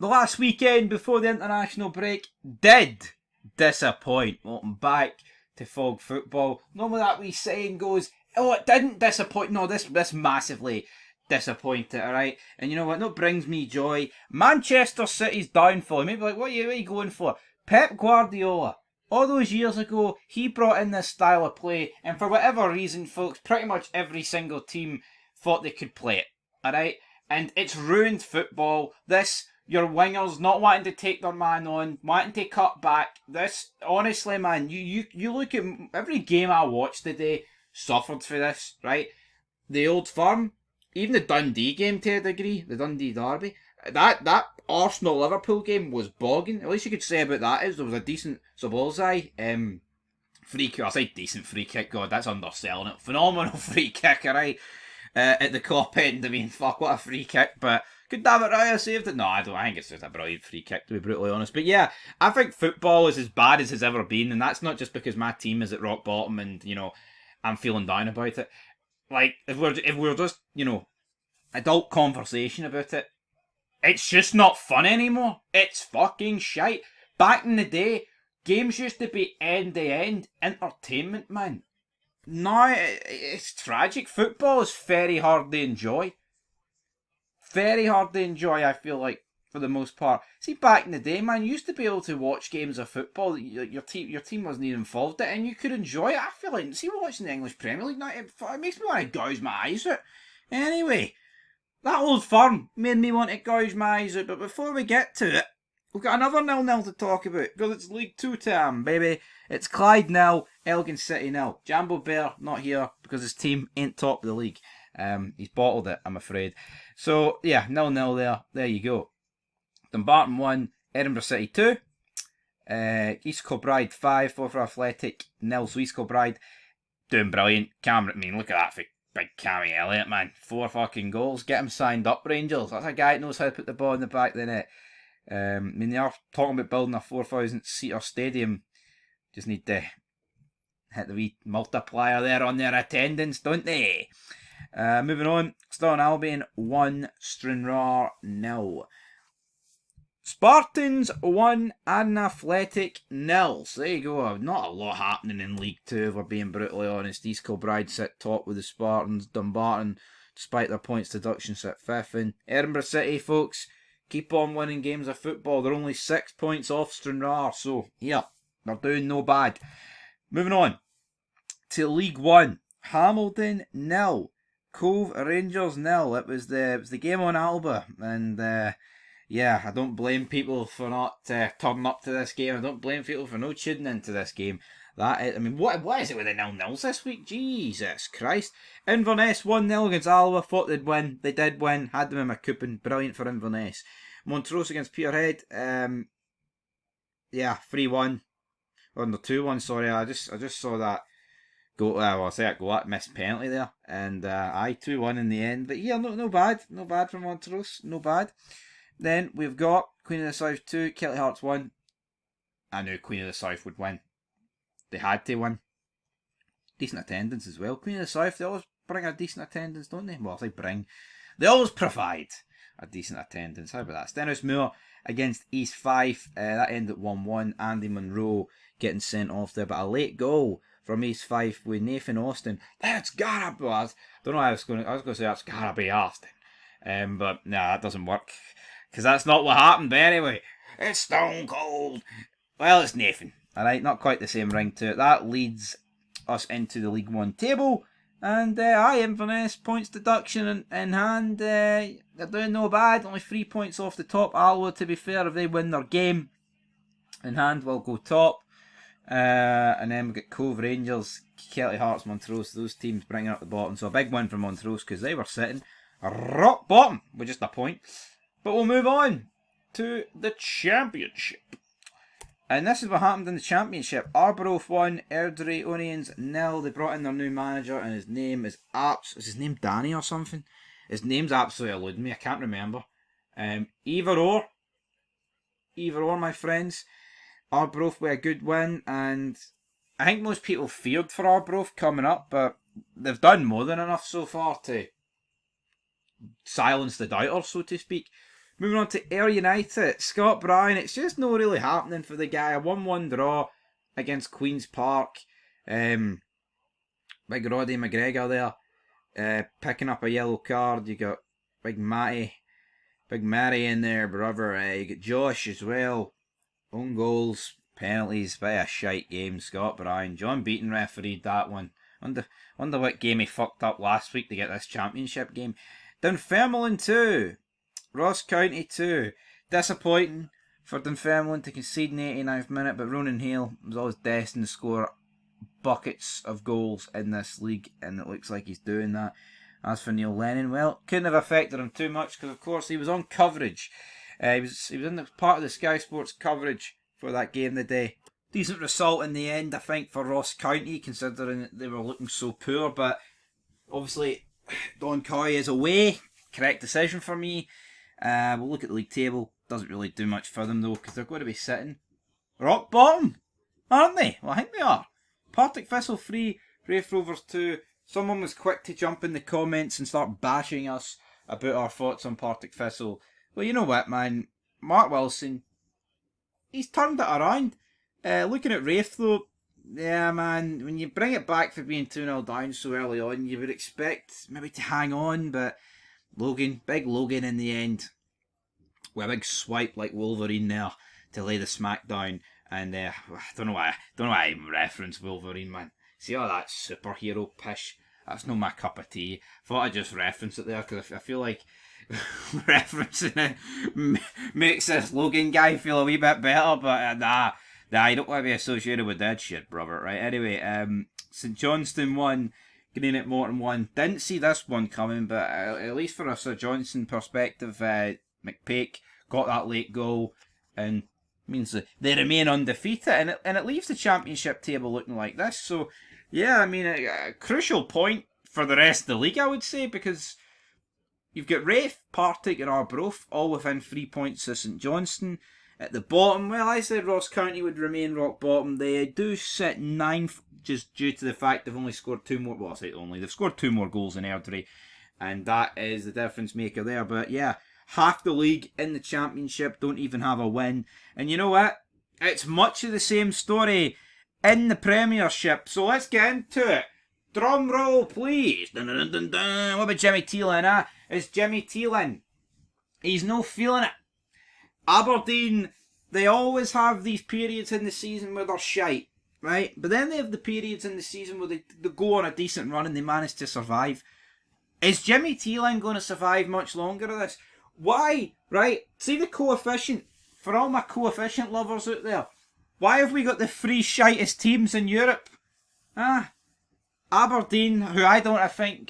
the last weekend before the international break did disappoint. Welcome back to Fog Football. Normally that wee saying goes, oh, it didn't disappoint. No, this massively disappointed, alright? And you know what? That brings me joy. Manchester City's downfall. Maybe like, what are you going for? Pep Guardiola. All those years ago, he brought in this style of play, and for whatever reason, folks, pretty much every single team thought they could play it, alright? And it's ruined football. Your wingers not wanting to take their man on, wanting to cut back. This, honestly, man, you look at every game I watched today, suffered for this, right? The Old Firm, even the Dundee game to a degree, the Dundee derby, that Arsenal-Liverpool game was bogging. At least you could say about that is there was a decent bullseye. Free kick, I say decent free kick, God, that's underselling it. Phenomenal free kick, alright? At the Kop end, I mean, fuck, what a free kick, but could David Raya saved it? No, I think it's just a brilliant free kick, to be brutally honest. But yeah, I think football is as bad as it's ever been, and that's not just because my team is at rock bottom and, you know, I'm feeling down about it. Like, if we're just, you know, adult conversation about it, it's just not fun anymore. It's fucking shite. Back in the day, games used to be end-to-end entertainment, man. Now, it's tragic. Football is very hard to enjoy. Very hard to enjoy, I feel like, for the most part. See, back in the day, man, you used to be able to watch games of football that your team wasn't even involved in, and you could enjoy it. I feel like, see, watching the English Premier League now, it makes me want to gouge my eyes out. Anyway, that Old Firm made me want to gouge my eyes out, but before we get to it, we've got another 0-0 to talk about, because it's League 2 time, baby. It's Clyde 0, Elgin City 0. Jambo Bear not here, because his team ain't top of the league. He's bottled it, I'm afraid. So, yeah, 0-0 there. There you go. Dumbarton 1, Edinburgh City 2. East Kilbride 5, Forfar Athletic 0. So East Kilbride doing brilliant. Cameron, I mean, look at that for big Cammy Elliott, man. 4 fucking goals. Get him signed up, Rangers. That's a guy that knows how to put the ball in the back of the net. I mean, they are talking about building a 4,000-seater stadium. Just need to hit the wee multiplier there on their attendance, don't they? Moving on, Stirling Albion 1, Stranraer 0. Spartans 1, Adden Athletic 0. So there you go, not a lot happening in League 2 if we're being brutally honest. East Kilbride sit top with the Spartans. Dumbarton, despite their points deduction, sit 5th. And Edinburgh City, folks, keep on winning games of football. They're only 6 points off Stranraer, so yeah, they're doing no bad. Moving on to League 1, Hamilton 0. Cove Rangers 0. It was the game on Alba, and yeah, I don't blame people for not turning up to this game. I don't blame people for no tuning into this game. I mean, what is it with the 0-0s this week? Jesus Christ! Inverness 1-0 against Alba. Thought they'd win. They did win. Had them in my coupon. Brilliant for Inverness. Montrose against Peterhead. Yeah, 3-1. Or no, 2-1. Sorry, I just saw that. That missed penalty there, and 2-1 in the end. But yeah, no bad for Montrose, no bad. Then we've got Queen of the South 2, Kelly Hearts 1. I knew Queen of the South would win. They had to win. Decent attendance as well. Queen of the South, they always bring a decent attendance, don't they? Well, they always provide a decent attendance. How about that? Stenhousemoor against East Fife. That ended 1-1. Andy Monroe getting sent off there, but a late goal from East Fife with Nathan Austin. That's gotta be. I don't know how I was going to say that's gotta be Austin. But no, that doesn't work. Because that's not what happened. But anyway, it's Stone Cold. Well, it's Nathan. Alright, not quite the same ring to it. That leads us into the League 1 table. And Inverness, points deduction in hand. They're doing no bad. Only 3 points off the top. Alloa, to be fair, if they win their game in hand, will go top. And then we've got Cove Rangers, Kelty Hearts, Montrose. Those teams bringing up the bottom. So a big win for Montrose because they were sitting rock bottom with just a point. But we'll move on to the Championship. And this is what happened in the Championship. Arbroath 1, Airdrie Onions 0. They brought in their new manager and his name is is his name Danny or something? His name's absolutely eluding me. I can't remember. Either or, my friends. Arbroath with a good win, and I think most people feared for Arbroath coming up, but they've done more than enough so far to silence the doubters, so to speak. Moving on to Ayr United, Scott Bryan. It's just not really happening for the guy. A 1-1 draw against Queen's Park. Big Roddy McGregor there, picking up a yellow card. You got Big Mary in there, brother. You got Josh as well. Own goals, penalties, by a shite game. Scott Bryan. John Beaton refereed that one. Wonder what game he fucked up last week to get this championship game. Dunfermline 2, Ross County 2. Disappointing for Dunfermline to concede in the 89th minute, but Ronan Hale was always destined to score buckets of goals in this league, and it looks like he's doing that. As for Neil Lennon, well, couldn't have affected him too much because, of course, he was on coverage. He was in the part of the Sky Sports coverage for that game today. Decent result in the end, I think, for Ross County, considering they were looking so poor. But obviously, Don Coy is away. Correct decision for me. We'll look at the league table. Doesn't really do much for them, though, because they're going to be sitting rock bottom, aren't they? Well, I think they are. Partick Thistle 3, Raith Rovers 2. Someone was quick to jump in the comments and start bashing us about our thoughts on Partick Thistle. Well, you know what, man? Mark Wilson, he's turned it around. Looking at Raith, though, yeah, man, when you bring it back for being 2-0 down so early on, you would expect maybe to hang on, but Big Logan in the end, with a big swipe like Wolverine there to lay the smack down. And I don't know why I even reference Wolverine, man. See all that superhero pish? That's not my cup of tea. Thought I'd just reference it there because I feel like referencing it makes this Logan guy feel a wee bit better. But nah, you don't want to be associated with that shit, brother. Right? Anyway, St Johnstone 1, Greenock Morton 1. Didn't see this one coming, but at least for a Sir Johnstone perspective, McPake got that late goal and means that they remain undefeated, and it leaves the championship table looking like this. So, yeah, I mean, a crucial point for the rest of the league, I would say, because you've got Raith, Partick and Arbroath all within 3 points of St Johnstone. At the bottom, well, I said Ross County would remain rock bottom. They do sit 9th just due to the fact they've only scored 2 more, well, I say only, they've scored 2 more goals than Airdrie, and that is the difference maker there. But yeah, half the league in the championship don't even have a win. And you know what? It's much of the same story in the Premiership. So let's get into it. Drum roll, please. Dun, dun, dun, dun. What about Jimmy Thelin, It's Jimmy Thelin. He's no feeling it. Aberdeen, they always have these periods in the season where they're shite, right? But then they have the periods in the season where they go on a decent run and they manage to survive. Is Jimmy Thelin going to survive much longer of this? Why, right? See the coefficient, for all my coefficient lovers out there, why have we got the 3 shitest teams in Europe? Aberdeen, who Aberdeen,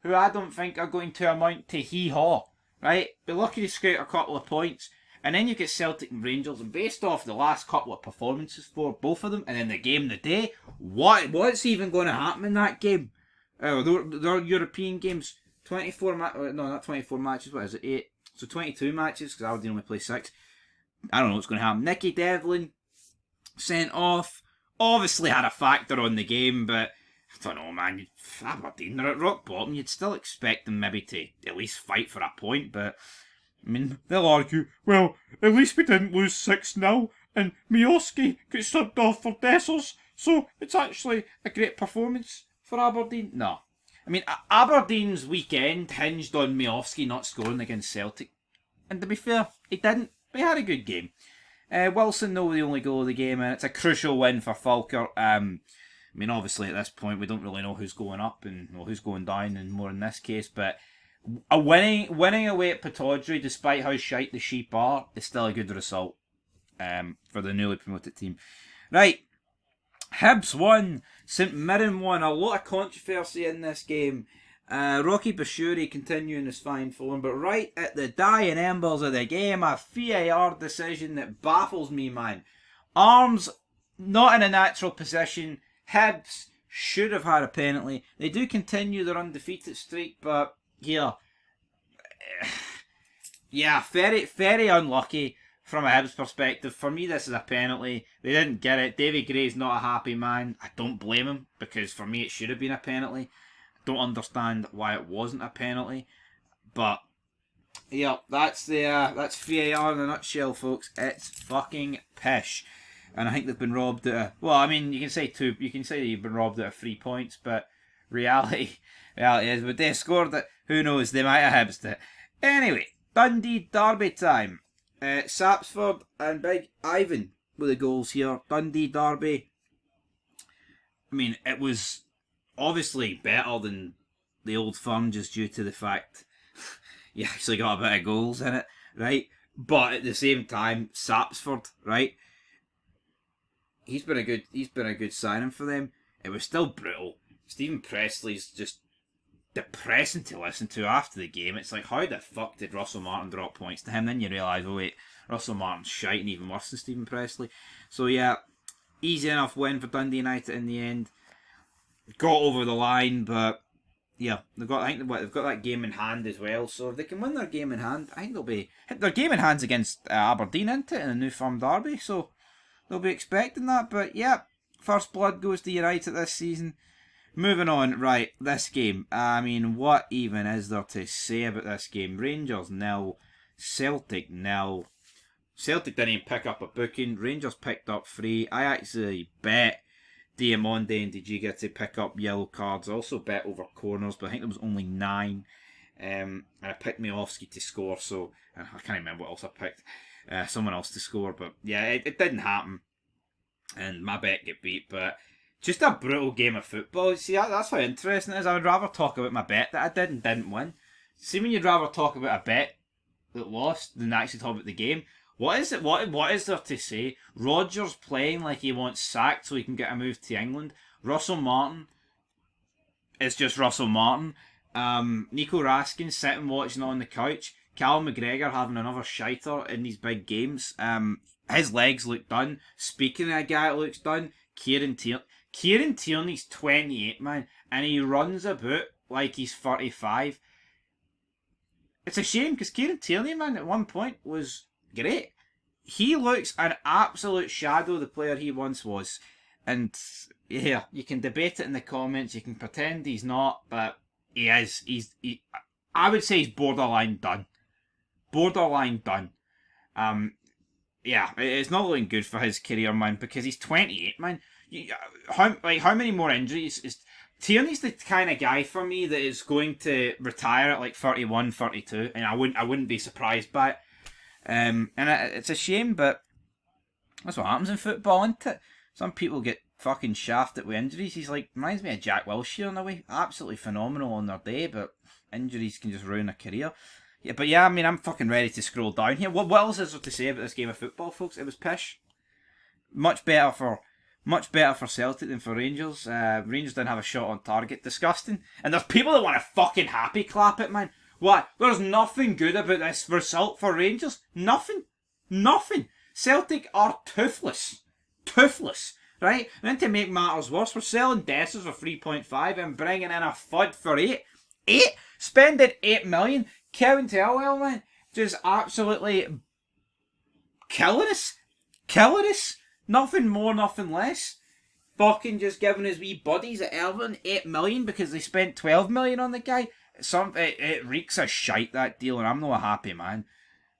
who I don't think are going to amount to hee-haw, right? Be lucky to scout a couple of points. And then you get Celtic and Rangers, and based off the last couple of performances for both of them, and then the game of the day, what's even going to happen in that game? They're European games. 24 no, not 24 matches, what is it, 8? So 22 matches, because Aberdeen only play 6. I don't know what's going to happen. Nicky Devlin, sent off. Obviously had a factor on the game, but I don't know, man. Aberdeen, they're at rock bottom. You'd still expect them maybe to at least fight for a point, but I mean, they'll argue, well, at least we didn't lose 6-0, and Miovski got subbed off for Dessers, so it's actually a great performance for Aberdeen. No. I mean, Aberdeen's weekend hinged on Miovski not scoring against Celtic. And to be fair, he didn't. But he had a good game. Wilson, though, the only goal of the game, and it's a crucial win for Falkirk. I mean, obviously, at this point, we don't really know who's going up and who's going down, and more in this case. But a winning away at Pittodrie, despite how shite the Sheep are, is still a good result for the newly promoted team. Right. Hibs 1, St Mirren 1. A lot of controversy in this game. Rocky Bashuri continuing his fine form, but right at the dying embers of the game, a VAR decision that baffles me, man. Arms not in a natural position. Hibs should have had a penalty. They do continue their undefeated streak, but here, yeah, very, very unlucky. From a Hibs perspective, for me this is a penalty. They didn't get it. Davy Gray's not a happy man. I don't blame him, because for me it should have been a penalty. I don't understand why it wasn't a penalty. But Yep, that's VAR in a nutshell, folks. It's fucking pish. And I think they've been robbed well, I mean, you can say you've been robbed out of 3 points, but reality is, but they scored it. Who knows? They might have hibsed it. Anyway, Dundee Derby time. Sapsford and Big Ivan with the goals here. Dundee Derby. I mean, it was obviously better than the Old Firm, just due to the fact you actually got a bit of goals in it, right? But at the same time, Sapsford, right? He's been a good signing for them. It was still brutal. Stephen Presley's just depressing to listen to after the game. It's like, how the fuck did Russell Martin drop points to him? Then you realise, oh wait, Russell Martin's shite and even worse than Stephen Presley. So yeah, easy enough win for Dundee United in the end. Got over the line, but yeah, they've got that game in hand as well. So if they can win their game in hand, I think their game in hand's against Aberdeen, isn't it, in a New Firm derby. So they'll be expecting that. But yeah, first blood goes to United this season. Moving on, right, this game. I mean, what even is there to say about this game? Rangers 0, Celtic 0. Celtic didn't even pick up a booking. Rangers picked up 3. I actually bet Diamonde and Dijiga to pick up yellow cards. I also bet over corners, but I think there was only 9. And I picked Miofsky to score, so I can't remember what else I picked. Someone else to score, but yeah, it didn't happen. And my bet get beat, but just a brutal game of football. See, that's how interesting it is. I would rather talk about my bet that I did and didn't win. See, when you'd rather talk about a bet that lost than actually talk about the game. What is it? What is there to say? Rodgers playing like he wants sacked so he can get a move to England. Russell Martin is just Russell Martin. Nico Raskin sitting watching on the couch. Cal McGregor having another shiter in these big games. His legs look done. Speaking of a guy that looks done, Kieran Tierney's 28, man, and he runs about like he's 35. It's a shame because Kieran Tierney, man, at one point was great. He looks an absolute shadow of the player he once was. And yeah, you can debate it in the comments, you can pretend he's not, but he is. I would say he's borderline done. Borderline done. Yeah, it's not looking good for his career, man, because he's 28, man. How many more injuries is Tierney's the kind of guy for me that is going to retire at like 31, 32, and I wouldn't be surprised by it. And it's a shame, but that's what happens in football, isn't it? Some people get fucking shafted with injuries. He's like, reminds me of Jack Wilshere in a way. Absolutely phenomenal on their day, but injuries can just ruin a career. Yeah, but yeah, I mean, I'm fucking ready to scroll down here. What else is there to say about this game of football, folks? It was pish. Much better for Celtic than for Rangers. Rangers didn't have a shot on target. Disgusting. And there's people that want to fucking happy clap it, man. What? There's nothing good about this result for Rangers. Nothing. Celtic are toothless. Right? And then to make matters worse, we're selling Dessers for 3.5 and bringing in a FUD for 8. 8? Spending 8 million? Kevin Thelwell, man, just absolutely killing us. Nothing more, nothing less. Fucking just giving his wee buddies at Everton 8 million because they spent 12 million on the guy. It reeks of shite, that deal, and I'm not a happy man.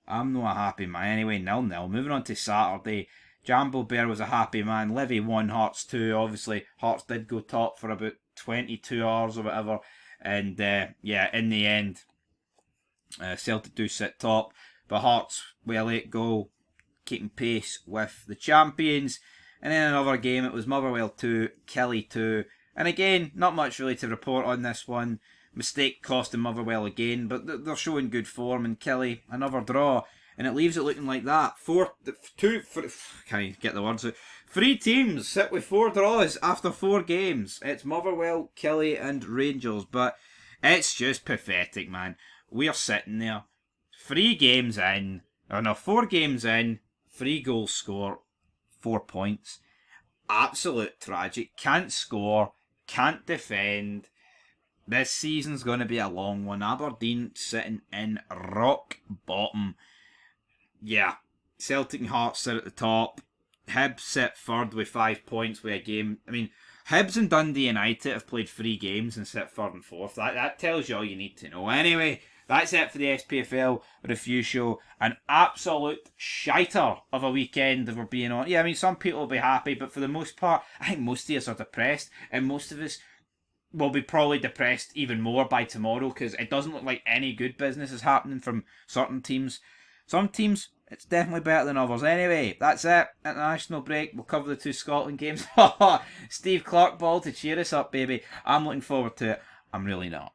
Anyway, 0-0. Moving on to Saturday. Jambo Bear was a happy man. Levy won, Hearts 2. Obviously, Hearts did go top for about 22 hours or whatever. And yeah, in the end, Celtic do sit top, but Hearts with a late goal, keeping pace with the champions. And then another game, it was Motherwell 2, Kelly 2. And again, not much really to report on this one. Mistake costing Motherwell again, but they're showing good form. And Kelly, another draw. And it leaves it looking like that. Can't get the words out. 3 teams sit with 4 draws after 4 games. It's Motherwell, Kelly and Rangers. But it's just pathetic, man. We are sitting there, 4 games in, 3 goals scored, 4 points. Absolute tragic. Can't score, can't defend. This season's going to be a long one. Aberdeen sitting in rock bottom. Yeah, Celtic and Hearts sit at the top. Hibs sit third with 5 points with a game. I mean, Hibs and Dundee United have played 3 games and sit third and fourth. That tells you all you need to know. Anyway, that's it for the SPFL review show. An absolute shiter of a weekend, if we're being on. Yeah, I mean, some people will be happy, but for the most part, I think most of us are depressed, and most of us will be probably depressed even more by tomorrow, because it doesn't look like any good business is happening from certain teams. Some teams, it's definitely better than others. Anyway, that's it. International break. We'll cover the 2 Scotland games. Steve Clark ball to cheer us up, baby. I'm looking forward to it. I'm really not.